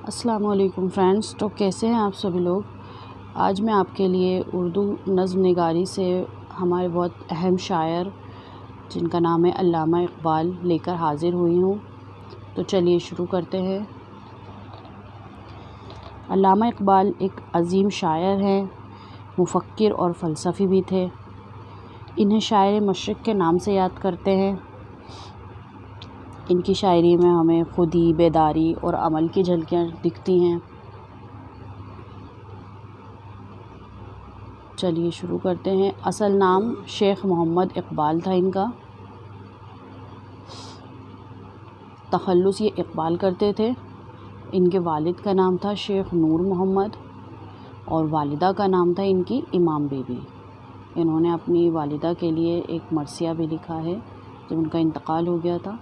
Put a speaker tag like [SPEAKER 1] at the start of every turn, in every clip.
[SPEAKER 1] السلام علیکم فرینڈس، تو کیسے ہیں آپ سبھی لوگ؟ آج میں آپ کے لیے اردو نظم نگاری سے ہمارے بہت اہم شاعر جن کا نام ہے علامہ اقبال لے کر حاضر ہوئی ہوں۔ تو چلیے شروع کرتے ہیں۔ علامہ اقبال ایک عظیم شاعر ہیں، مفکر اور فلسفی بھی تھے۔ انہیں شاعر مشرق کے نام سے یاد کرتے ہیں۔ ان کی شاعری میں ہمیں خودی، بیداری اور عمل کی جھلکیاں دکھتی ہیں۔ چلیے شروع کرتے ہیں۔ اصل نام شیخ محمد اقبال تھا ان کا۔ تخلص یہ اقبال کرتے تھے۔ ان کے والد کا نام تھا شیخ نور محمد اور والدہ کا نام تھا ان کی امام بی بی۔ انہوں نے اپنی والدہ کے لیے ایک مرثیہ بھی لکھا ہے جب ان کا انتقال ہو گیا تھا۔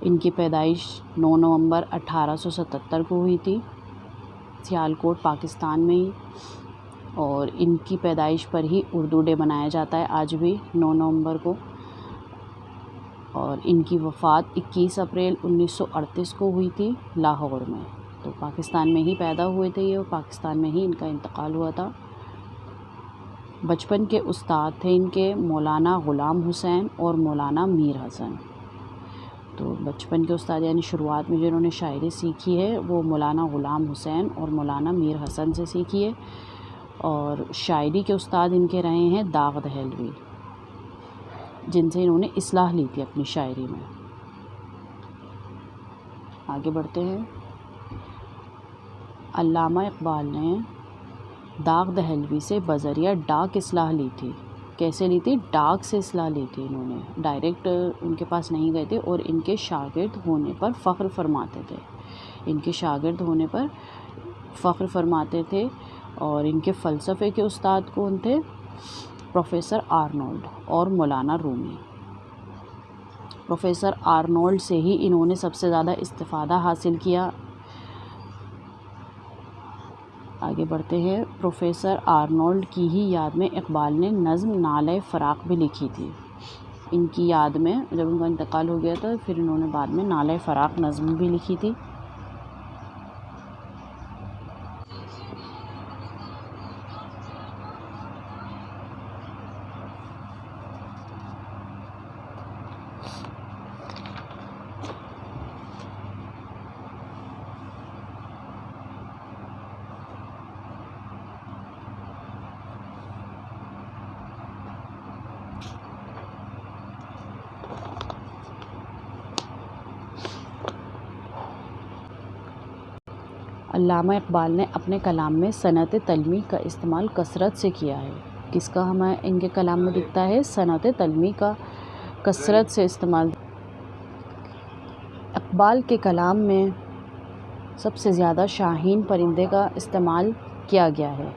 [SPEAKER 1] ان کی پیدائش 9 نومبر 1877 کو ہوئی تھی، سیالکوٹ پاکستان میں ہی، اور ان کی پیدائش پر ہی اردو ڈے منایا جاتا ہے آج بھی 9 نومبر کو۔ اور ان کی وفات 21 اپریل 1938 کو ہوئی تھی لاہور میں۔ تو پاکستان میں ہی پیدا ہوئے تھے یہ، اور پاکستان میں ہی ان کا انتقال ہوا تھا۔ بچپن کے استاد تھے ان کے مولانا غلام حسین اور مولانا میر حسن۔ تو بچپن کے استاد یعنی شروعات میں جنہوں نے شاعری سیکھی ہے وہ مولانا غلام حسین اور مولانا میر حسن سے سیکھی ہے، اور شاعری کے استاد ان کے رہے ہیں داغ دہلوی، جن سے انہوں نے اصلاح لی تھی اپنی شاعری میں۔ آگے بڑھتے ہیں۔ علامہ اقبال نے داغ دہلوی سے بذریعہ ڈاک اصلاح لی تھی۔ کیسے لی تھی؟ ڈاک سے اصلاح لی تھی انہوں نے، ڈائریکٹ ان کے پاس نہیں گئے تھے، اور ان کے شاگرد ہونے پر فخر فرماتے تھے۔ ان کے شاگرد ہونے پر فخر فرماتے تھے، اور ان کے فلسفے کے استاد کون تھے؟ پروفیسر آرنولڈ اور مولانا رومی۔ پروفیسر آرنولڈ سے ہی انہوں نے سب سے زیادہ استفادہ حاصل کیا۔ آگے بڑھتے ہیں۔ پروفیسر آرنولڈ کی ہی یاد میں اقبال نے نظم نالہ فراق بھی لکھی تھی۔ ان کی یاد میں جب ان کا انتقال ہو گیا تھا پھر انہوں نے بعد میں نالہ فراق نظم بھی لکھی تھی۔ علامہ اقبال نے اپنے کلام میں صنعت تلمیح کا استعمال کثرت سے کیا ہے۔ کس کا ہمیں ان کے کلام میں دکھتا ہے؟ صنعت تلمیح کا کثرت سے استعمال۔ اقبال کے کلام میں سب سے زیادہ شاہین پرندے کا استعمال کیا گیا ہے۔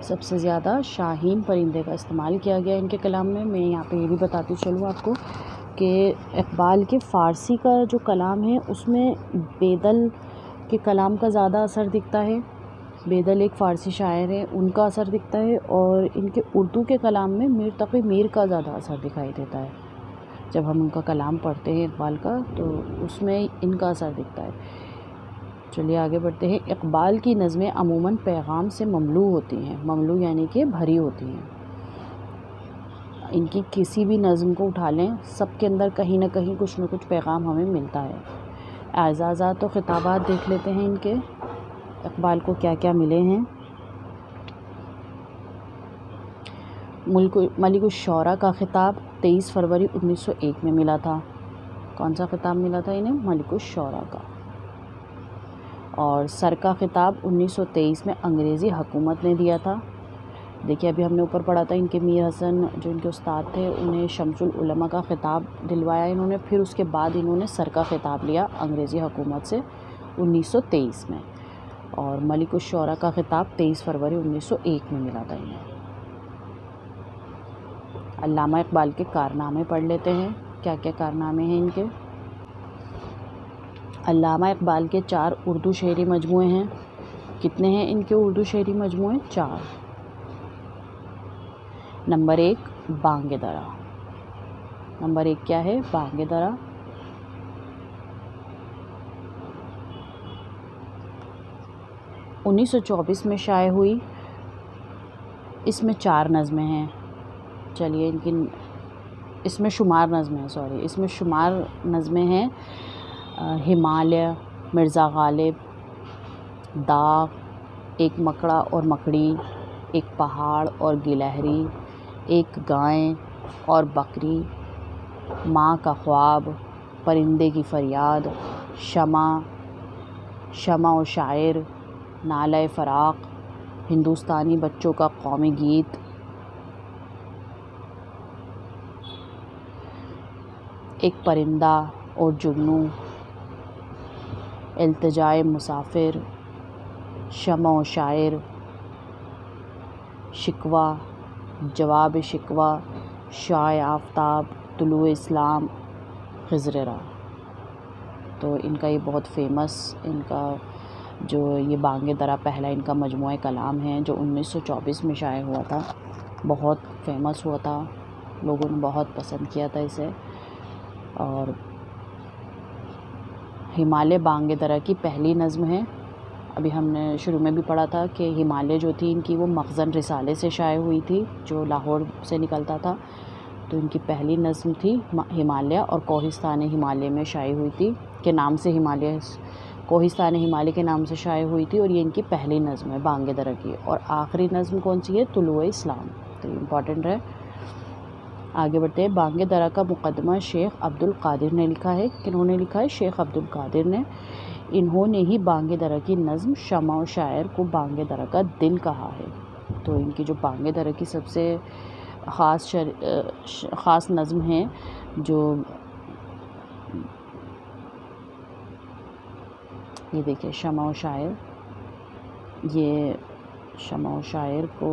[SPEAKER 1] سب سے زیادہ شاہین پرندے کا استعمال کیا گیا ان کے کلام میں۔ میں یہاں پہ یہ بھی بتاتی چلوں آپ کو کہ اقبال کے فارسی کا جو کلام ہے اس میں بیدل کے کلام کا زیادہ اثر دکھتا ہے۔ بیدل ایک فارسی شاعر ہیں، ان کا اثر دکھتا ہے، اور ان کے اردو کے کلام میں میر تقی میر کا زیادہ اثر دکھائی دیتا ہے۔ جب ہم ان کا کلام پڑھتے ہیں اقبال کا تو اس میں ان کا اثر دکھتا ہے۔ چلیے آگے بڑھتے ہیں۔ اقبال کی نظمیں عموماً پیغام سے مملو ہوتی ہیں۔ مملو یعنی کہ بھری ہوتی ہیں۔ ان کی کسی بھی نظم کو اٹھا لیں، سب کے اندر کہیں نہ کہیں کچھ نہ کچھ پیغام ہمیں ملتا ہے۔ اعزازات و خطابات دیکھ لیتے ہیں ان کے، اقبال کو کیا کیا ملے ہیں۔ ملک الشعراء کا خطاب 23 فروری 1901 میں ملا تھا۔ کون سا خطاب ملا تھا انہیں؟ ملک الشعراء کا۔ اور سر کا خطاب 1923 میں انگریزی حکومت نے دیا تھا۔ دیکھیے ابھی ہم نے اوپر پڑھا تھا ان کے میر حسن جو ان کے استاد تھے، انہیں شمس العلماء کا خطاب دلوایا انہوں نے، پھر اس کے بعد انہوں نے سر کا خطاب لیا انگریزی حکومت سے 1923 میں، اور ملک الشعراء کا خطاب 23 فروری 1901 میں ملا تھا انہیں۔ علامہ اقبال کے کارنامے پڑھ لیتے ہیں، کیا کیا کارنامے ہیں ان کے۔ علامہ اقبال کے 4 اردو شعری مجموعے ہیں۔ کتنے ہیں ان کے اردو شعری مجموعے؟ 4۔ نمبر 1 بانگ درا، نمبر 1 کیا ہے؟ بانگ درا۔ 1924 میں شائع ہوئی، اس میں 4 نظمیں ہیں۔ چلیے اس میں شمار نظمیں ہیں ہمالیہ، مرزا غالب، داغ، ایک مکڑا اور مکڑی، ایک پہاڑ اور گلہری، ایک گائے اور بکری، ماں کا خواب، پرندے کی فریاد، شمع و شاعر، نالہ فراق، ہندوستانی بچوں کا قومی گیت، ایک پرندہ اور جگنو، التجائے مسافر، شمع و شاعر، شکوہ، جواب شکوہ، شعاع آفتاب، طلوع اسلام، خضر راہ۔ تو ان کا یہ بہت فیمس، ان کا جو یہ بانگ درا پہلا ان کا مجموعہ کلام ہے جو 1924 میں شائع ہوا تھا، بہت فیمس ہوا تھا، لوگوں نے بہت پسند کیا تھا اسے۔ اور ہمالیہ بانگ درا کی پہلی نظم ہے۔ ابھی ہم نے شروع میں بھی پڑھا تھا کہ ہمالیہ جو تھی ان کی وہ مخزن رسالے سے شائع ہوئی تھی جو لاہور سے نکلتا تھا، تو ان کی پہلی نظم تھی ہمالیہ، اور کوہستان ہمالیہ میں شائع ہوئی تھی کے نام سے کوہستان ہمالیہ کے نام سے شائع ہوئی تھی، اور یہ ان کی پہلی نظم ہے بانگ درا کی۔ اور آخری نظم کون سی ہے؟ طلوع اسلام، تو یہ امپورٹنٹ ہے۔ آگے بڑھتے ہیں۔ بانگ درا کا مقدمہ شیخ عبد القادر نے لکھا ہے۔ کنہوں نے لکھا ہے؟ شیخ عبد القادر نے۔ انہوں نے ہی بانگ درا کی نظم شمع و شاعر کو بانگ درا کا دل کہا ہے۔ تو ان کی جو بانگ درا کی سب سے خاص نظم ہے جو یہ دیکھیں شمع و شاعر، یہ شمع و شاعر کو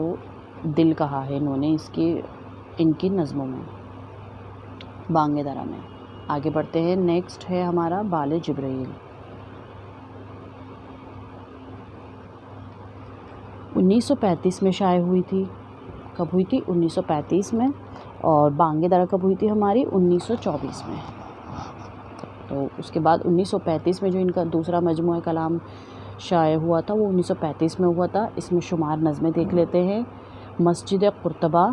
[SPEAKER 1] دل کہا ہے انہوں نے ان کی نظموں میں بانگ درا میں۔ آگے بڑھتے ہیں۔ نیکسٹ ہے ہمارا بال جبرائیل۔ 1935 میں شائع ہوئی تھی۔ کب ہوئی تھی؟ 1935 میں۔ اور بانگ درا کب ہوئی تھی ہماری؟ 1924 میں۔ تو اس کے بعد 1935 میں جو ان کا دوسرا مجموعہ کلام شائع ہوا تھا وہ 1935 میں ہوا تھا۔ اس میں شمار نظمیں دیکھ لیتے ہیں۔ مسجد قرطبہ،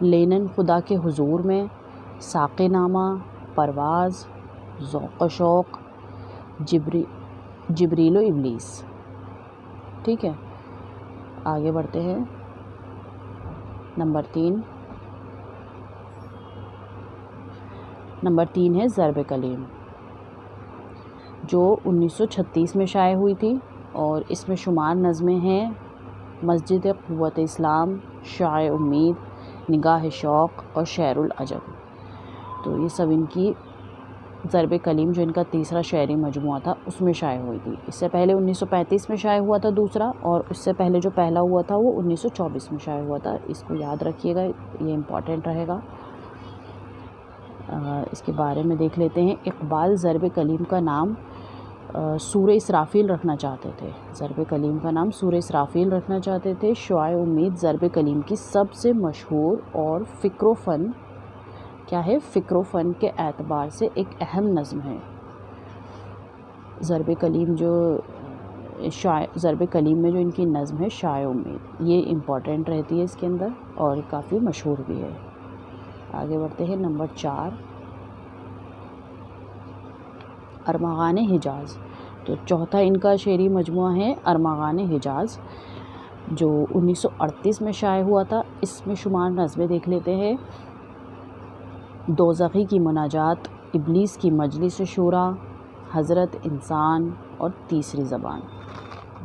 [SPEAKER 1] لینن خدا کے حضور میں، ساقی نامہ، پرواز، ذوق و شوق، جبریل و ابلیس۔ ٹھیک ہے، آگے بڑھتے ہیں۔ نمبر 3 ہے ضرب کلیم، جو 1936 میں شائع ہوئی تھی، اور اس میں شمار نظمیں ہیں مسجد قوت اسلام، شعاع امید، نگاہ شوق اور شعر العجب۔ تو یہ سب ان کی ضرب کلیم جو ان کا تیسرا شعری مجموعہ تھا اس میں شائع ہوئی تھی۔ اس سے پہلے 1935 میں شائع ہوا تھا دوسرا، اور اس سے پہلے جو پہلا ہوا تھا وہ 1924 میں شائع ہوا تھا۔ اس کو یاد رکھیے گا، یہ امپورٹنٹ رہے گا۔ اس کے بارے میں دیکھ لیتے ہیں۔ اقبال ضرب کلیم کا نام سورہ اسرافیل رکھنا چاہتے تھے۔ ضرب کلیم کا نام سورہ اسرافیل رکھنا چاہتے تھے۔ شعاع امید ضرب کلیم کی سب سے مشہور اور فکر و فن کیا ہے؟ فکر و فن کے اعتبار سے ایک اہم نظم ہے۔ ضرب کلیم میں جو ان کی نظم ہے شعاع امید، یہ امپورٹنٹ رہتی ہے اس کے اندر اور کافی مشہور بھی ہے۔ آگے بڑھتے ہیں۔ نمبر 4 ارمغان حجاز۔ تو چوتھا ان کا شعری مجموعہ ہے ارمغان حجاز، جو 1938 میں شائع ہوا تھا۔ اس میں شمار نظمیں دیکھ لیتے ہیں۔ دوزخی کی مناجات، ابلیس کی مجلس شورا، حضرت انسان اور تیسری زبان،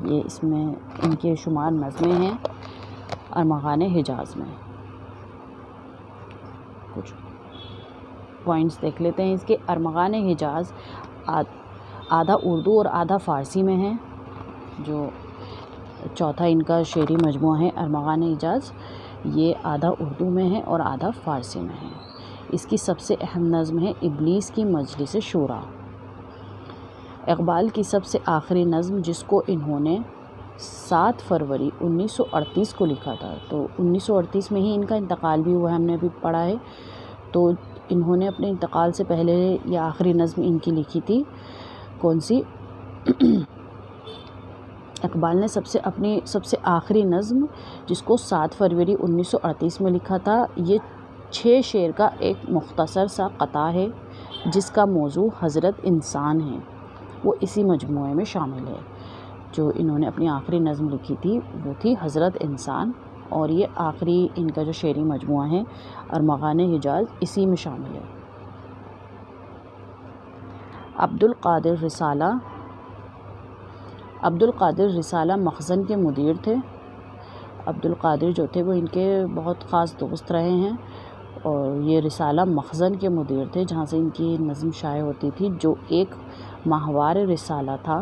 [SPEAKER 1] یہ اس میں ان کے شمار نظمیں ہیں ارمغان حجاز میں۔ کچھ پوائنٹس دیکھ لیتے ہیں اس کے۔ ارمغان حجاز آدھا اردو اور آدھا فارسی میں ہے۔ جو چوتھا ان کا شعری مجموعہ ہے ارمغان حجاز، یہ آدھا اردو میں ہے اور آدھا فارسی میں ہے۔ اس کی سب سے اہم نظم ہے ابلیس کی مجلس شورا۔ اقبال کی سب سے آخری نظم جس کو انہوں نے 7 فروری 1938 کو لکھا تھا، تو 1938 میں ہی ان کا انتقال بھی ہوا ہے، ہم نے ابھی پڑھا ہے۔ تو انہوں نے اپنے انتقال سے پہلے یہ آخری نظم ان کی لکھی تھی، کون سی؟ اقبال نے سب سے آخری نظم، جس کو 7 فروری 1938 میں لکھا تھا، یہ 6 شعر کا ایک مختصر سا قطعہ ہے جس کا موضوع حضرت انسان ہے، وہ اسی مجموعے میں شامل ہے۔ جو انہوں نے اپنی آخری نظم لکھی تھی وہ تھی حضرت انسان، اور یہ آخری ان کا جو شعری مجموعہ ہے ارمغان حجاز، اسی میں شامل ہے۔ عبد القادر رسالہ مخزن کے مدیر تھے۔ عبد القادر جو تھے وہ ان کے بہت خاص دوست رہے ہیں، اور یہ رسالہ مخزن کے مدیر تھے جہاں سے ان کی نظم شائع ہوتی تھی، جو ایک ماہوار رسالہ تھا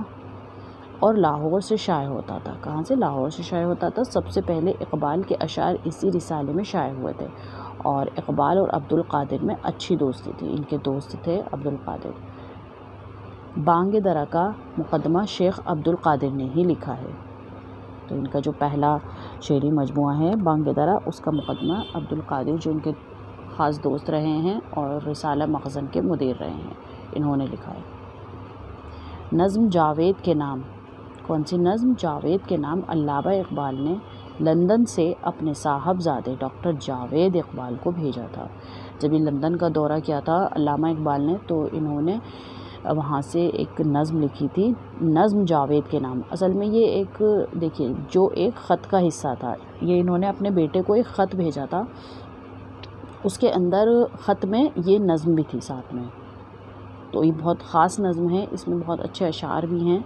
[SPEAKER 1] اور لاہور سے شائع ہوتا تھا۔ کہاں سے؟ لاہور سے شائع ہوتا تھا۔ سب سے پہلے اقبال کے اشعار اسی رسالے میں شائع ہوئے تھے، اور اقبال اور عبد القادر میں اچھی دوستی تھی، ان کے دوست تھے عبد القادر۔ بانگ درا کا مقدمہ شیخ عبد القادر نے ہی لکھا ہے، تو ان کا جو پہلا شعری مجموعہ ہے بانگ درا، اس کا مقدمہ عبد القادر، جو ان کے خاص دوست رہے ہیں اور رسالہ مخزن کے مدیر رہے ہیں، انہوں نے لکھا ہے۔ نظم جاوید کے نام، کون سی نظم؟ جاوید کے نام علامہ اقبال نے لندن سے اپنے صاحبزادے ڈاکٹر جاوید اقبال کو بھیجا تھا۔ جب یہ لندن کا دورہ کیا تھا علامہ اقبال نے، تو انہوں نے وہاں سے ایک نظم لکھی تھی، نظم جاوید کے نام۔ اصل میں یہ ایک، دیکھیے، جو ایک خط کا حصہ تھا، یہ انہوں نے اپنے بیٹے کو ایک خط بھیجا تھا، اس کے اندر خط میں یہ نظم بھی تھی ساتھ میں، تو یہ بہت خاص نظم ہے، اس میں بہت اچھے اشعار بھی ہیں،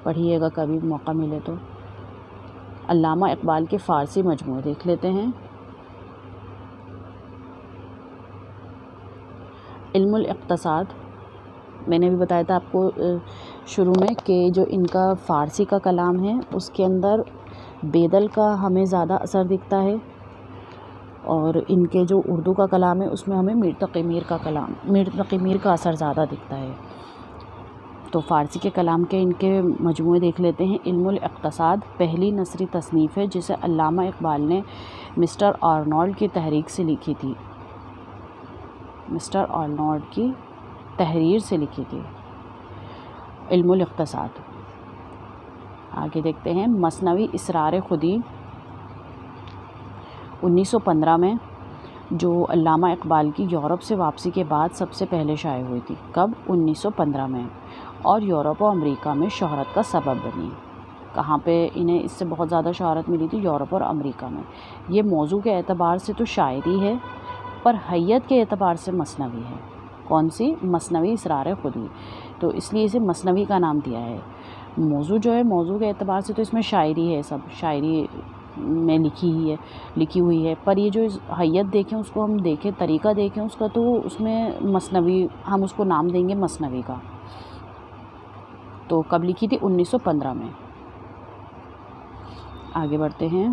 [SPEAKER 1] پڑھیے گا کبھی موقع ملے تو۔ علامہ اقبال کے فارسی مجموعے دیکھ لیتے ہیں۔ علم الاقتصاد، میں نے بھی بتایا تھا آپ کو شروع میں کہ جو ان کا فارسی کا کلام ہے اس کے اندر بیدل کا ہمیں زیادہ اثر دکھتا ہے، اور ان کے جو اردو کا کلام ہے اس میں ہمیں میر تقی میر کا اثر زیادہ دکھتا ہے۔ تو فارسی کے کلام کے ان کے مجموعے دیکھ لیتے ہیں۔ علم الاقتصاد پہلی نثری تصنیف ہے جسے علامہ اقبال نے مسٹر آرنولڈ کی تحریک سے لکھی تھی، مسٹر آرنولڈ کی تحریر سے لکھی تھی علم الاقتصاد۔ آگے دیکھتے ہیں مثنوی اسرار خودی 1915 میں، جو علامہ اقبال کی یورپ سے واپسی کے بعد سب سے پہلے شائع ہوئی تھی۔ کب؟ 1915 میں، اور یورپ و امریکہ میں شہرت کا سبب بنی۔ کہاں پہ انہیں اس سے بہت زیادہ شہرت ملی تھی؟ یورپ اور امریکہ میں۔ یہ موضوع کے اعتبار سے تو شاعری ہے، پر حیت کے اعتبار سے مثنوی ہے۔ کون سی؟ مثنوی اسرار خودی، تو اس لیے اسے مثنوی کا نام دیا ہے۔ موضوع جو ہے، موضوع کے اعتبار سے تو اس میں شاعری ہے، سب شاعری میں لکھی ہوئی ہے، پر یہ جو حیت دیکھیں، اس کو ہم دیکھیں، طریقہ دیکھیں اس کا، تو اس میں مثنوی، ہم اس کو نام دیں گے مثنوی کا۔ تو کب لکھی تھی؟ 1915 میں۔ آگے بڑھتے ہیں۔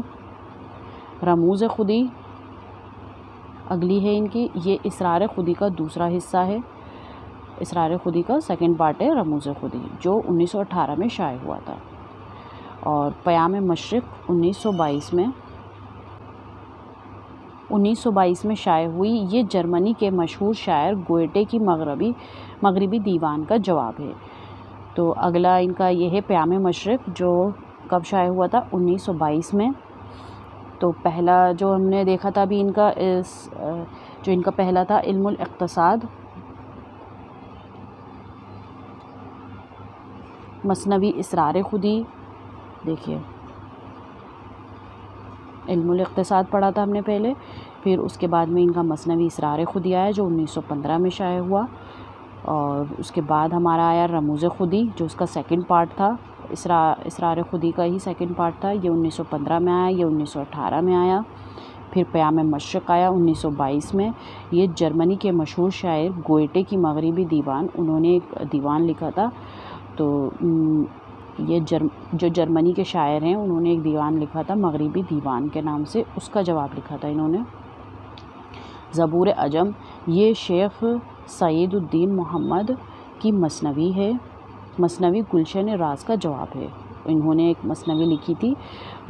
[SPEAKER 1] رموز خودی اگلی ہے ان کی، یہ اسرار خودی کا دوسرا حصہ ہے، اسرار خودی کا سیکنڈ پارٹ ہے رموز خودی، جو 1918 میں شائع ہوا تھا۔ اور پیام مشرق 1922 میں شائع ہوئی۔ یہ جرمنی کے مشہور شاعر گوئٹے کی مغربی دیوان کا جواب ہے۔ تو اگلا ان کا یہ ہے پیام مشرق، جو کب شائع ہوا تھا؟ 1922 میں۔ تو پہلا جو ہم نے دیکھا تھا ابھی ان کا، جو ان کا پہلا تھا علم الاقتصاد، مثنوی اسرار خودی، دیکھیے علم الاقتصاد پڑھا تھا ہم نے پہلے، پھر اس کے بعد میں ان کا مثنوی اسرار خودی آیا جو 1915 میں شائع ہوا، اور اس کے بعد ہمارا آیا رموز خودی، جو اس کا سیکنڈ پارٹ تھا، اسرار خودی کا ہی سیکنڈ پارٹ تھا، یہ 1915 میں آیا، یہ 1918 میں آیا۔ پھر پیام مشرق آیا 1922 میں، یہ جرمنی کے مشہور شاعر گوئٹے کی مغربی دیوان، انہوں نے ایک دیوان لکھا تھا، تو یہ جو جرمنی کے شاعر ہیں انہوں نے ایک دیوان لکھا تھا مغربی دیوان کے نام سے، اس کا جواب لکھا تھا انہوں نے۔ زبور عجم، یہ شیخ سعید الدین محمد کی مثنوی ہے، مثنوی گلشن راز کا جواب ہے۔ انہوں نے ایک مثنوی لکھی تھی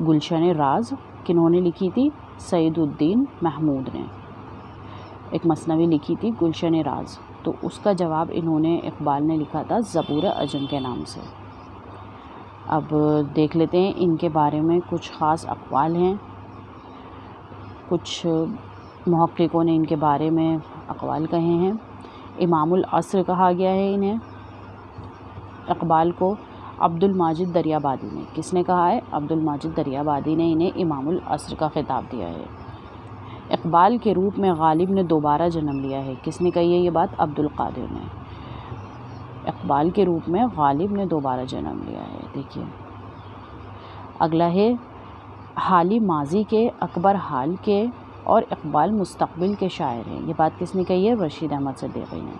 [SPEAKER 1] گلشن راز، کنہوں نے لکھی تھی؟ سعید الدین محمود نے۔ ایک مثنوی لکھی تھی گلشن راز، تو اس کا جواب انہوں نے اقبال نے لکھا تھا زبور عجم کے نام سے۔ اب دیکھ لیتے ہیں ان کے بارے میں کچھ خاص اقوال ہیں، کچھ محققوں نے ان کے بارے میں اقوال کہے ہیں۔ امام العصر کہا گیا ہے انہیں، اقبال کو عبد الماجد دریابادی نے۔ کس نے کہا ہے؟ عبد الماجد دریابادی نے انہیں امام العصر کا خطاب دیا ہے۔ اقبال کے روپ میں غالب نے دوبارہ جنم لیا ہے۔ کس نے کہی ہے یہ بات؟ عبد القادر نے۔ اقبال کے روپ میں غالب نے دوبارہ جنم لیا ہے۔ دیکھیے اگلا ہے حالی ماضی کے، اکبر حال کے اور اقبال مستقبل کے شاعر ہیں۔ یہ بات کس نے کہی ہے؟ رشید احمد صدیقی نے۔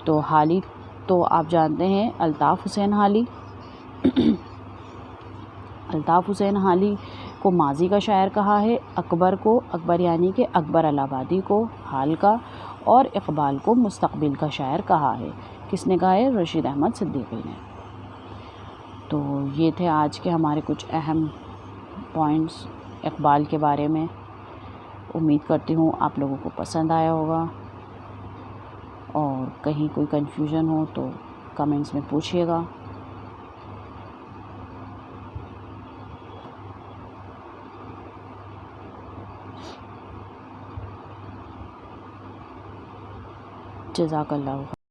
[SPEAKER 1] تو حالی تو آپ جانتے ہیں الطاف حسین حالی۔ الطاف حسین حالی کو ماضی کا شاعر کہا ہے، اکبر کو، اکبر یعنی کہ اکبر الہ آبادی کو حال کا، اور اقبال کو مستقبل کا شاعر کہا ہے۔ کس نے کہا ہے؟ رشید احمد صدیقی نے۔ تو یہ تھے آج کے ہمارے کچھ اہم پوائنٹس اقبال کے بارے میں۔ امید کرتی ہوں آپ لوگوں کو پسند آیا ہوگا، اور کہیں کوئی کنفیوژن ہو تو کمنٹس میں پوچھیے گا۔ جزاک اللہ۔